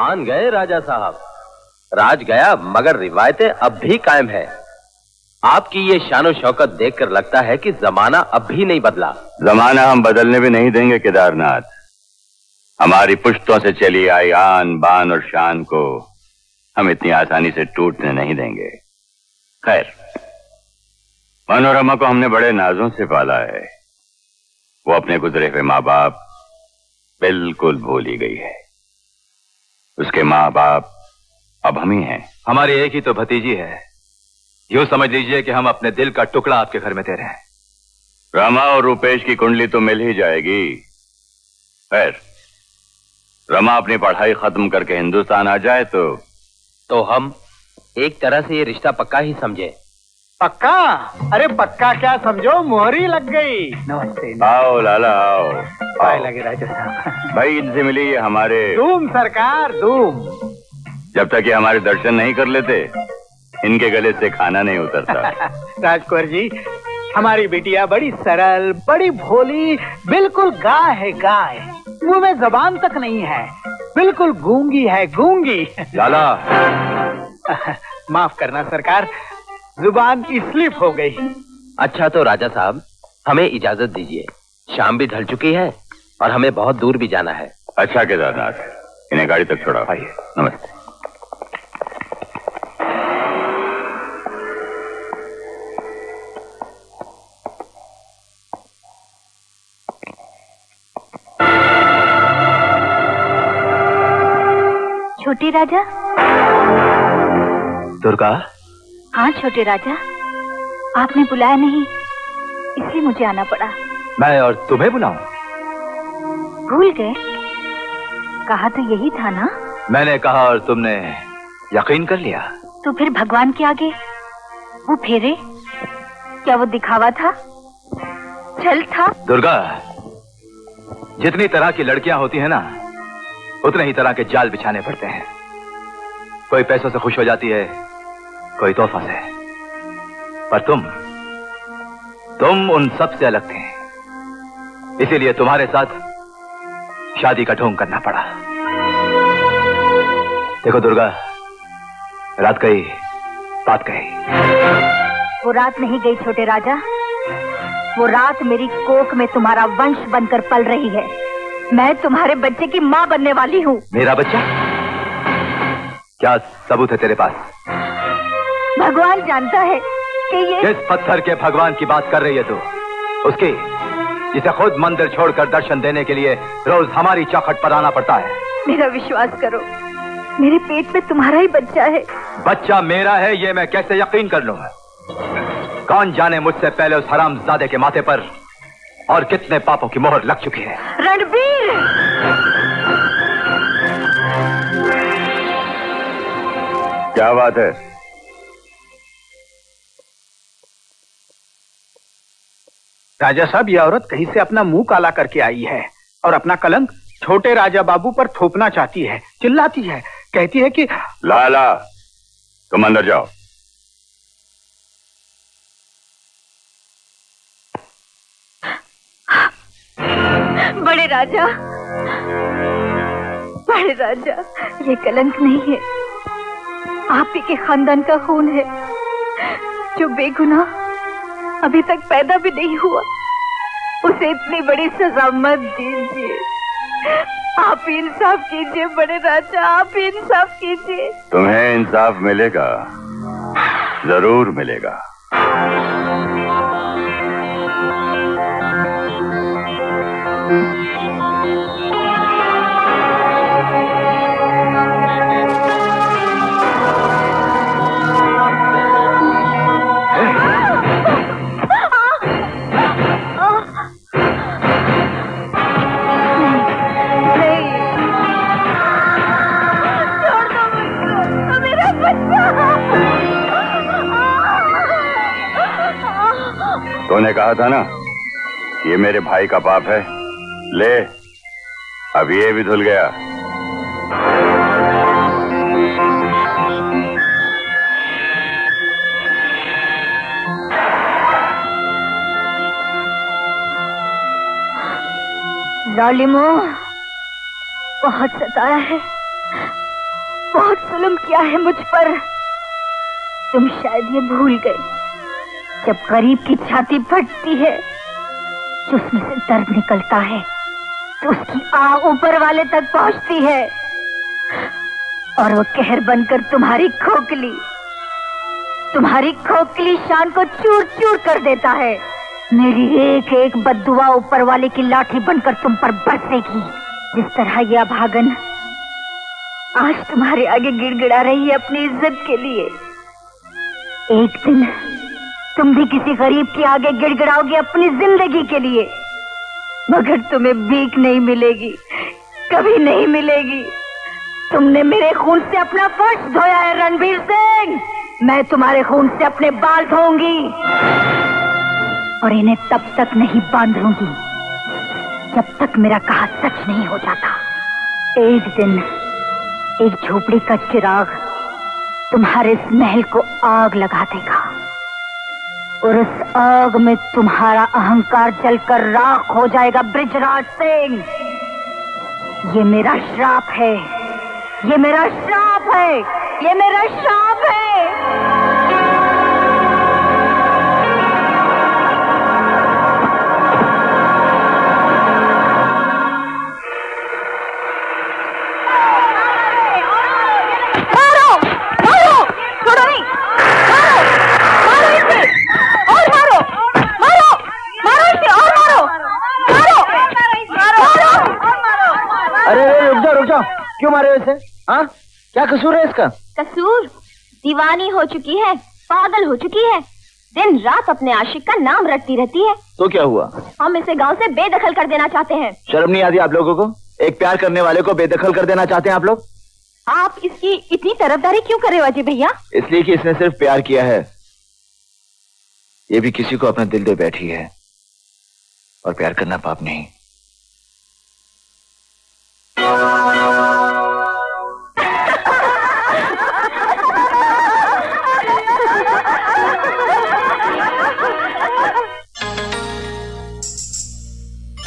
मान गए राजा साहब। राज गया मगर रिवायतें अब भी कायम है। आपकी ये शानो शौकत देखकर लगता है कि जमाना अब भी नहीं बदला। जमाना हम बदलने भी नहीं देंगे केदारनाथ। हमारी पुश्तों से चली आई आन बान और शान को हम इतनी आसानी से टूटने नहीं देंगे। खैर, मनोरमा को हमने बड़े नाजों से पाला है। वो अपने गुजरे हुए माँ बाप बिल्कुल भूल ही गई है। उसके माँ बाप अब हम ही हैं। हमारी एक ही तो भतीजी है। यूं समझ लीजिए कि हम अपने दिल का टुकड़ा आपके घर में दे रहे हैं। रमा और रूपेश की कुंडली तो मिल ही जाएगी। खैर, रमा अपनी पढ़ाई खत्म करके हिंदुस्तान आ जाए तो हम एक तरह से ये रिश्ता पक्का ही समझे। पक्का? अरे पक्का क्या समझो, मोहरी लग गई। नमस्ते। आओ लाला आओ। पाए लगे राजा साहब। भाई इनसे मिली ये हमारे धूम सरकार धूम। जब तक ये हमारे दर्शन नहीं कर लेते इनके गले से खाना नहीं उतरता। राजकुमार जी, हमारी बिटिया बड़ी सरल, बड़ी भोली, बिल्कुल गाय है गाय। मुंह में जबान तक नहीं है, बिल्कुल गूंगी है गूंगी। लाला माफ करना सरकार, जुबान स्लिप हो गई। अच्छा तो राजा साहब, हमें इजाजत दीजिए। शाम भी ढल चुकी है और हमें बहुत दूर भी जाना है। अच्छा केदारनाथ, इन्हें गाड़ी तक छोड़ा। आइए। नमस्ते। छोटे राजा। दुर्गा। हाँ छोटे राजा, आपने बुलाया नहीं इसलिए मुझे आना पड़ा। मैं और तुम्हें बुलाऊं? भूल गए? कहा तो यही था ना। मैंने कहा और तुमने यकीन कर लिया। तो फिर भगवान के आगे वो फेरे, क्या वो दिखावा था, छल था? दुर्गा, जितनी तरह की लड़कियां होती है ना, उतने ही तरह के जाल बिछाने पड़ते हैं। कोई पैसों से खुश हो जाती है, कोई तोहफा से, पर तुम उन सब से अलग थे। इसीलिए तुम्हारे साथ शादी का ढोंग करना पड़ा। देखो दुर्गा, रात गई बात गई। वो रात नहीं गई छोटे राजा, वो रात मेरी कोख में तुम्हारा वंश बनकर पल रही है। मैं तुम्हारे बच्चे की माँ बनने वाली हूँ। मेरा बच्चा? क्या सबूत है तेरे पास? भगवान जानता है कि ये किस पत्थर के भगवान की बात कर रही है तू? उसकी जिसे खुद मंदिर छोड़कर दर्शन देने के लिए रोज हमारी चौखट पर आना पड़ता है। मेरा विश्वास करो, मेरे पेट में तुम्हारा ही बच्चा है। बच्चा मेरा है ये मैं कैसे यकीन कर लूं? कौन जाने मुझसे पहले उस हरामजादे के माथे पर और कितने पापों की मोहर लग चुकी है। रणबीर! क्या बात है? राजा साहब, ये औरत कहीं से अपना मुंह काला करके आई है और अपना कलंक छोटे राजा बाबू पर थोपना चाहती है। चिल्लाती है, कहती है कि लाला तुम अंदर जाओ। बड़े राजा, बड़े राजा, ये कलंक नहीं है, आप ही के खानदान का खून है, जो बेगुनाह अभी तक पैदा भी नहीं हुआ, उसे इतनी बड़ी सजा मत दीजिए। आप इंसाफ कीजिए बड़े राजा, आप इंसाफ कीजिए। तुम्हें इंसाफ मिलेगा, जरूर मिलेगा। तूने कहा था ना ये मेरे भाई का पाप है, ले अब ये भी धुल गया। जालिमों, बहुत सताया है, जुल्म किया है मुझ पर, तुम शायद ये भूल गए। जब गरीब की छाती फटती है, जो उसमें से दर्द निकलता है, तो उसकी आह ऊपर वाले तक पहुंचती है और वो कहर बनकर तुम्हारी खोखली शान को चूर चूर कर देता है। मेरी एक एक बद्दुआ ऊपर वाले की लाठी बनकर तुम पर बरसेगी। जिस तरह यह भागन आज तुम्हारे आगे गिड़गिड़ा रही है अपनी इज्जत के लिए, एक दिन तुम भी किसी गरीब के आगे गिड़गिड़ाओगे अपनी जिंदगी के लिए, मगर तुम्हें भीख नहीं मिलेगी, कभी नहीं मिलेगी। तुमने मेरे खून से अपना फर्श धोया है रणवीर सिंह, मैं तुम्हारे खून से अपने बाल धोऊंगी और इन्हें तब तक नहीं बांधूंगी जब तक मेरा कहा सच नहीं हो जाता। एक दिन एक झोपड़ी का चिराग तुम्हारे इस महल को आग लगा देगा और उस आग में तुम्हारा अहंकार जलकर राख हो जाएगा। बृजराज सिंह, ये मेरा श्राप है, ये मेरा श्राप है, ये मेरा श्राप है। रुक जाओ, क्यों मारे इसे? हाँ, क्या कसूर है इसका? कसूर? दीवानी हो चुकी है, पागल हो चुकी है, दिन रात अपने आशिक का नाम रटती रहती है। तो क्या हुआ? हम इसे गांव से बेदखल कर देना चाहते हैं। शर्म नहीं आती आप लोगों को? एक प्यार करने वाले को बेदखल कर देना चाहते हैं आप लोग? आप इसकी इतनी तरफदारी क्यों कर रहे हो अजय भैया? इसलिए कि इसने सिर्फ प्यार किया है, ये भी किसी को अपना दिल दे बैठी है, और प्यार करना पाप नहीं।